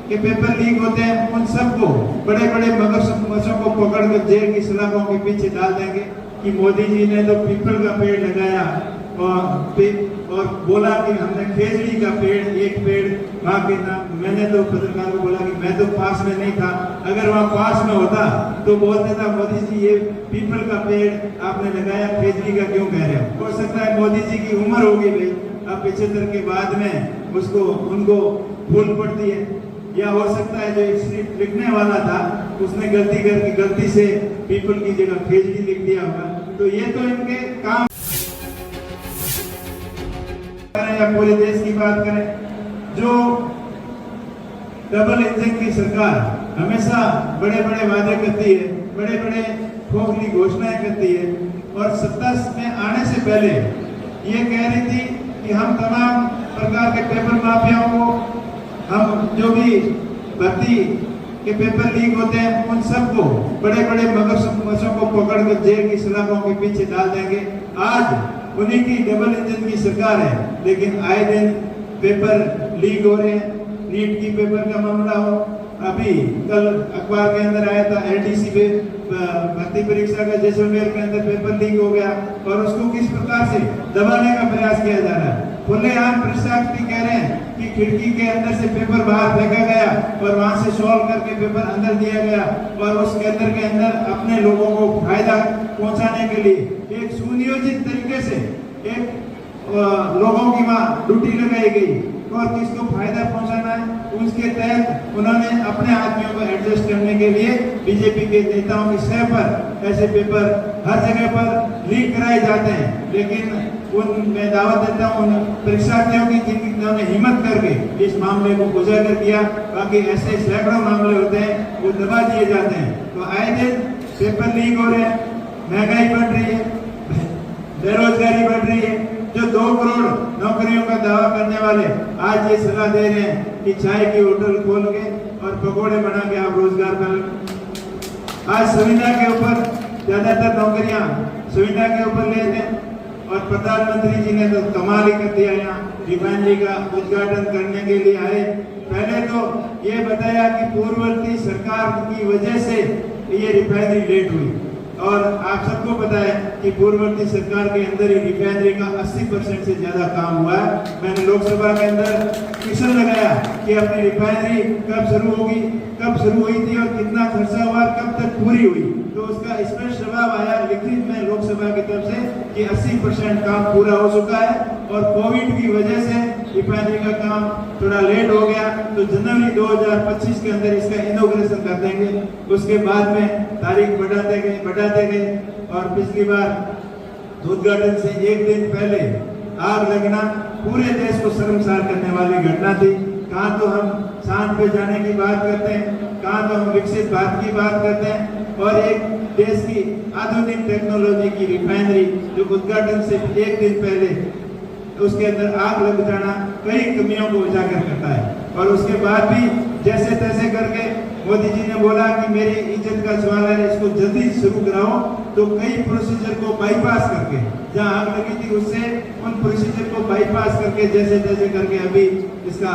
के paper leak होते हैं उन सबको बड़े बड़े मगरमच्छों को पकड़कर जेल की सलाखों के पीछे डाल देंगे कि मोदी जी ने तो पीपल का पेड़ लगाया और बोला कि हमने खेजड़ी का पेड़ एक पेड़ वहाँ के नाम। मैंने तो पत्रकार को बोला कि मैं तो पास में नहीं था, अगर वहाँ पास में होता तो बोलते था मोदी जी ये पीपल का पेड़ आपने लगाया, खेजड़ी का क्यों कह रहे हो। हो सकता है मोदी जी की उम्र होगी भाई, अब 75 के बाद में उनको भूल पड़ती है, या हो सकता है जो एक स्क्रिप्ट लिखने वाला था उसने गलती करके गलती से पीपल की जगह खेजड़ी लिख दिया होगा। तो ये तो इनके काम या पूरे देश की बात करें, जो डबल इंजन की सरकार हमेशा बड़े बड़े वादे करती है, बड़े बड़े खोखली घोषणाएं करती है, और सत्ता में आने से पहले ये कह रही थी कि हम तमाम प्रकार के पेपर माफियाओं को, हम जो भी भर्ती के पेपर लीक होते हैं उन सबको बड़े बड़े मगरमच्छों को पकड़कर जेल की सलाखों के पीछे डाल देंगे। आज उन्हीं की डबल इंजन की सरकार है, लेकिन आए दिन पेपर लीक हो रहे हैं। नीट की पेपर का मामला हो, अभी कल अखबार के अंदर आया था एलडीसी पे भर्ती परीक्षा का जैसलमेर के अंदर पेपर लीक हो गया, और उसको किस प्रकार से दबाने का प्रयास किया जा रहा है। खुलेआम परीक्षार्थी कह रहे हैं कि खिड़की के अंदर से पेपर बाहर फेंका गया और वहां से सॉल्व करके पेपर अंदर दिया गया, और उसके अंदर अपने लोगों को फायदा पहुंचाने के लिए एक सुनियोजित तरीके से एक लोगों की वहां ड्यूटी लगाई गई, और किसको फायदा पहुंचाना है उसके तहत उन्होंने अपने आदमियों को एडजस्ट करने के लिए बीजेपी के नेताओं की सह पर ऐसे पेपर हर जगह पर लीक कराए जाते हैं। लेकिन मैं दावत देता हूँ उन परीक्षार्थियों की जिन्होंने हिम्मत करके इस मामले को उजागर किया, बाकी ऐसे सैकड़ों मामले होते हैं वो दबा दिए जाते हैं। तो आए दिन पेपर लीक हो रहे हैं, महंगाई बढ़ रही है, बेरोजगारी बढ़ रही है। जो 2 करोड़ नौकरियों का दावा करने वाले आज ये सलाह दे रहे हैं कि चाय की होटल खोल के और पकोड़े बना के आप रोजगार कर। आज संविदा के ऊपर ज्यादातर नौकरियां संविदा के ऊपर ले रहे हैं, और प्रधानमंत्री जी ने तो कमाल ही कर दिया, यहाँ रिफाइनरी का उद्घाटन करने के लिए आए। पहले तो ये बताया कि पूर्ववर्ती सरकार की वजह से ये रिफाइनरी लेट हुई, और आप सबको पता है कि पूर्ववर्ती सरकार के अंदर ही रिफाइनरी का 80% से ज्यादा काम हुआ है। मैंने लोकसभा के अंदर क्वेश्चन लगाया कि अपनी रिफाइनरी कब शुरू होगी, कब शुरू हुई थी और कितना खर्चा हुआ, कब तक पूरी हुई। तो उसका स्पष्ट जवाब आया लिखित में लोकसभा की तरफ से कि 80% काम पूरा हो चुका है, और कोविड की वजह से रिफाइनरी का काम थोड़ा लेट हो गया। तो जनवरी 2025 के अंदर इसका इनॉग्रेशन कर देंगे। उसके बाद में तारीख बढ़ाते गए, और पिछली बार उद्घाटन से एक दिन पहले आग लगना पूरे देश को शर्मसार करने वाली घटना थी। कहाँ तो हम चांद पे जाने की बात करते हैं, कहाँ तो हम विकसित भारत की बात करते हैं, और एक देश की आधुनिक टेक्नोलॉजी की रिफाइनरी जो उद्घाटन से एक दिन पहले उसके अंदर आग लग जाना कई कमियों को उजागर करता है। और उसके बाद भी जैसे तैसे करके मोदी जी ने बोला कि मेरी इज्जत का सवाल है, इसको जल्दी शुरू कराओ। तो कई प्रोसीजर को बाईपास करके, जहां आग लगी थी उससे उन प्रोसीजर को बाईपास करके जैसे तैसे करके अभी इसका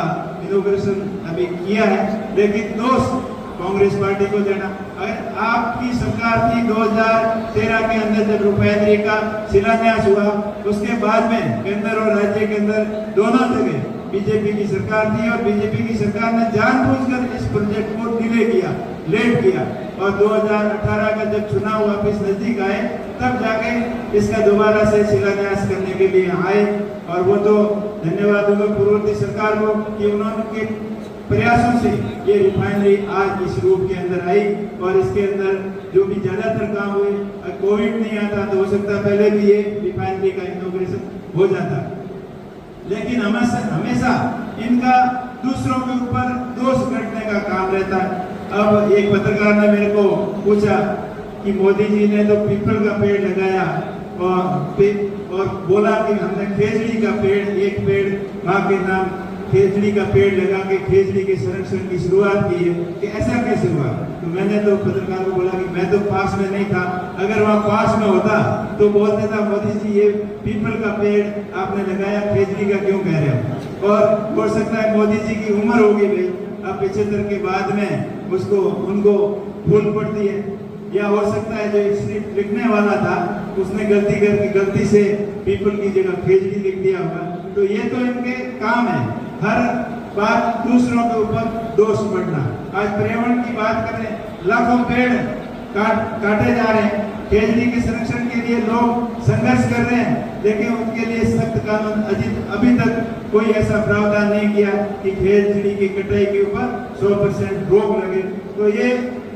इनॉग्रेशन अभी किया है। लेकिन दोष कांग्रेस पार्टी को देना, अगर आपकी सरकार थी 2013 के अंदर जब रिफाइनरी का शिलान्यास हुआ, उसके बाद में केंद्र और राज्य के अंदर दोनों जगह बीजेपी की सरकार थी, और बीजेपी की सरकार ने जानबूझकर इस प्रोजेक्ट को डिले किया, लेट किया, और 2018 का जब चुनाव वापिस नजदीक आए तब जाके इसका दोबारा से शिलान्यास करने के लिए आए। और वो तो धन्यवाद दूंगा पूर्ववर्ती सरकार को कि उन्होंने प्रयासों से ये रिफाइनरी आज इस रूप के अंदर आई, और इसके अंदर जो भी ज्यादातर काम हुए, कोविड नहीं आता तो हो सकता पहले भी ये रिफाइनरी का इनॉग्रेशन हो जाता। लेकिन हमेशा इनका दूसरों के ऊपर दोष गढ़ने का काम रहता है। अब एक पत्रकार ने मेरे को पूछा कि मोदी जी ने तो पीपल का पेड़ लगाया और बोला कि हमने खेजड़ी का पेड़ एक पेड़ वहाँ के नाम खेजड़ी का पेड़ लगा के खेजड़ी के संरक्षण की शुरुआत की है, कि ऐसा कैसे हुआ। तो मैंने तो पत्रकार को बोला कि मैं तो पास में नहीं था, अगर वहाँ पास में होता तो बोलते था मोदी जी ये पीपल का पेड़ आपने लगाया, खेजड़ी का क्यों कह रहे हो। और हो सकता है मोदी जी की उम्र होगी भाई, अब 75 के बाद में उसको उनको भूल पड़ती है, या हो सकता है जो स्क्रिप्ट लिखने वाला था उसने गलती करके गलती से पीपल की जगह फेजली लिख दिया होगा। तो ये तो इनके काम है, हर बात दूसरों के ऊपर दोष बढ़ना। आज पर्यावरण की बात करें, लाखों पेड़ काटे जा रहे हैं, खेजड़ी के संरक्षण के लिए लोग संघर्ष कर रहे हैं, लेकिन उनके लिए सख्त कानून अभी तक कोई ऐसा प्रावधान नहीं किया कि खेजड़ी की कटाई के ऊपर 100% रोक लगे। तो ये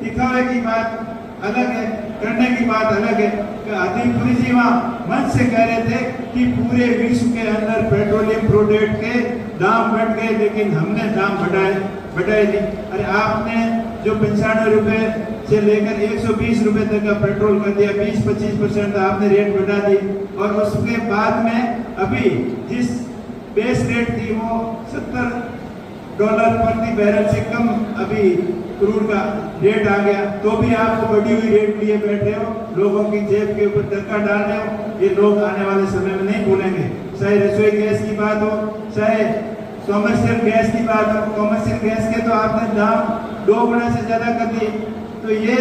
दिखावे की बात अलग है, करने की बात अलग है। हरदीप पुरी जी वहाँ मंच से कह रहे थे कि पूरे विश्व के अंदर पेट्रोलियम प्रोडक्ट के दाम बढ़ गए, लेकिन हमने दाम बढ़ाए नहीं। अरे आपने जो 95 रुपए से लेकर 120 रुपए तक का पेट्रोल कर दिया, 20-25% आपने रेट बढ़ा दी, और उसके बाद में अभी जिस बेस रेट थी वो $70 प्रति बैरल से कम अभी क्रूड का रेट आ गया, तो भी आपको बढ़ी हुई रेट लिए बैठे हो, लोगों की जेब के ऊपर धक्का डाल रहे हो। ये लोग आने वाले समय में नहीं भूलेंगे। चाहे रसोई गैस की बात हो, चाहे कॉमर्शियल गैस की बात हो, कॉमर्शियल गैस के तो आपने दाम 2 गुना से ज्यादा कर दिए। तो ये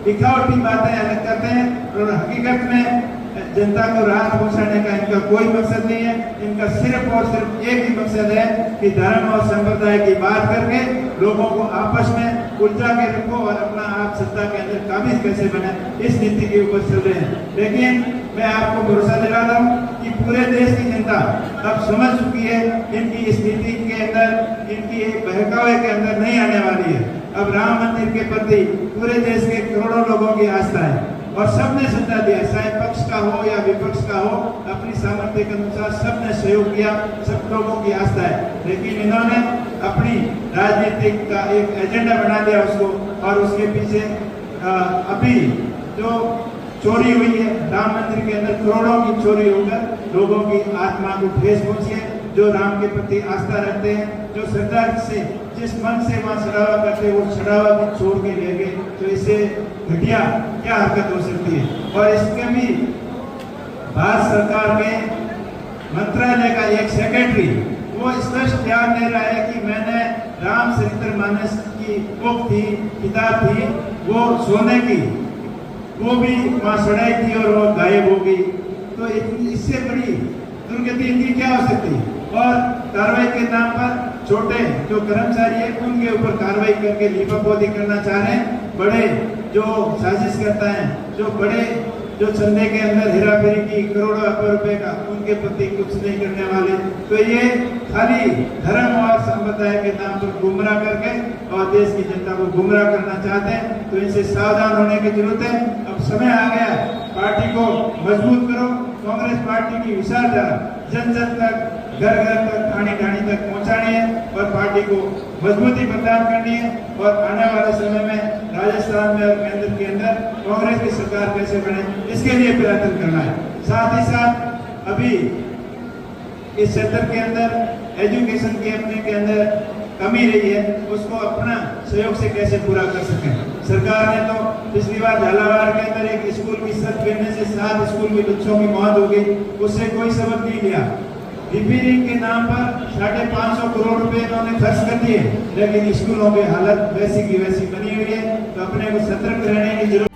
दिखावटी बातें अलग करते हैं, और हकीकत में जनता को राहत पहुंचाने का इनका कोई मकसद नहीं है। इनका सिर्फ और सिर्फ एक ही मकसद है कि धर्म और संप्रदाय की बात करके लोगों को आपस में उलझा के रखो और अपना आप सत्ता के अंदर काबिज कैसे बने, इस नीति के ऊपर चल रहे हैं। लेकिन मैं आपको भरोसा दिला रहा हूँ कि पूरे देश की जनता अब समझ चुकी है, इनकी इस नीति के अंदर, इनकी एक बहकावे के अंदर नहीं आने वाली है। अब राम मंदिर के प्रति पूरे देश के करोड़ों लोगों की आस्था है, और सबने सत्ता दिया, चाहे पक्ष का हो या विपक्ष का हो, अपनी सामर्थ्य के अनुसार सबने सहयोग किया, सब लोगों की आस्था है। लेकिन इन्होंने अपनी राजनीतिक का एक एजेंडा बना दिया उसको, और उसके पीछे अभी जो चोरी हुई है राम मंदिर के अंदर, करोड़ों की चोरी होकर लोगों की आत्मा को ठेस पहुंची है। जो राम के प्रति आस्था रखते हैं, जो श्रद्धा से जिस मन से वहाँ चढ़ावा करते हैं, वो चढ़ावा भी छोड़ के ले गए, तो इससे घटिया क्या हरकत हो सकती है। और इसके भी भारत सरकार के मंत्रालय का एक सेक्रेटरी वो स्पष्ट ध्यान दे रहा है कि मैंने रामचरितमानस की बुक थी, किताब थी, वो सोने की, वो भी वहाँ सड़ाई थी और वो गायब हो गई। तो इससे बड़ी दुर्गति इनकी क्या हो सकती है। और कार्रवाई के नाम पर छोटे जो कर्मचारी है उनके ऊपर कार्रवाई करके लीपापोती करना चाह रहे हैं। बड़े जो साजिश करता है, जो बड़े जो चंदे के अंदर हेराफेरी की करोड़ों अरबों रुपए का, उनके प्रति कुछ नहीं करने वाले। तो ये खाली धर्म और संप्रदाय के नाम पर गुमराह करके और देश की जनता को गुमराह करना चाहते हैं। तो इनसे सावधान होने की जरूरत है। अब समय आ गया, पार्टी को मजबूत करो। कांग्रेस पार्टी की विचारधारा जन जन तक, घर घर तक, ठाणी ठाणी तक पहुंचानी है और पार्टी को मजबूती प्रदान करनी है। और आने वाले समय में राजस्थान में और केंद्र के अंदर कांग्रेस की सरकार कैसे बने, इसके लिए प्रयत्न करना है। साथ ही साथ अभी इस क्षेत्र के अंदर एजुकेशन के अपने के अंदर कमी रही है, उसको अपना सहयोग से कैसे पूरा कर सकें। सरकार ने तो पिछली बार झालावाड़ के अंदर एक स्कूल की छत गिरने से 7 स्कूल के बच्चों की मौत हो गई, उससे कोई सबक नहीं लिया। रिपेयरिंग के नाम पर 550 करोड़ रुपए इन्होंने खर्च कर दिए, लेकिन स्कूलों की हालत वैसी की वैसी बनी हुई है। तो अपने को सतर्क रहने की जरूरत